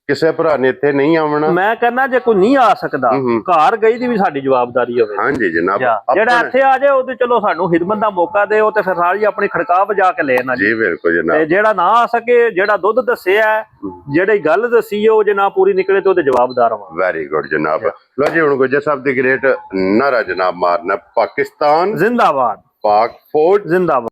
ਕਿਸੇ ਭਰਾ ਨੇ ਇੱਥੇ ਨਹੀਂ ਆਉਣਾ। ਮੈਂ ਕਹਿੰਦਾ ਜੇ ਕੋਈ ਨਹੀਂ ਆ ਸਕਦਾ, ਘਰ ਗਈ ਦੀ ਵੀ ਸਾਡੀ ਜਵਾਬਦਾਰੀ ਹੋਵੇ। ਹਾਂਜੀ ਜਨਾਬ। ਜਿਹੜਾ ਇੱਥੇ ਆ ਜਾਏ ਉਹਦੇ ਚਲੋ ਸਾਨੂੰ ਖਿਦਮਤ ਦਾ ਮੌਕਾ ਦੇ, ਉਹ ਤੇ ਫਿਰ ਸਾਰੀ ਆਪਣੀ ਖੜਕਾ ਵਜਾ ਕੇ ਲੈਣਾ ਜੀ। ਬਿਲਕੁਲ ਜਨਾਬ। ਤੇ ਜਿਹੜਾ ਨਾ ਆ ਸਕੇ, ਜਿਹੜਾ ਦੁੱਧ ਦੱਸਿਆ, ਜਿਹੜੀ ਗੱਲ ਦੱਸੀ ਹੈ, ਉਹ ਜੇ ਨਾ ਪੂਰੀ ਨਿਕਲੇ ਤੇ ਉਹਦੇ ਜਵਾਬਦਾਰ ਹਾਂ। ਵੈਰੀ ਗੁੱਡ ਜਨਾਬ। ਲੋ ਜੀ ਹੁਣ ਗੁਜਰ ਸਾਹਿਬ ਦੀ ਗ੍ਰੇਟ ਨਾਰਾ ਜਨਾਬ ਮਾਰਨਾ, ਪਾਕਿਸਤਾਨ ਜ਼ਿੰਦਾਬਾਦ, ਪਾਕ ਫੌਜ ਜ਼ਿੰਦਾਬਾਦ।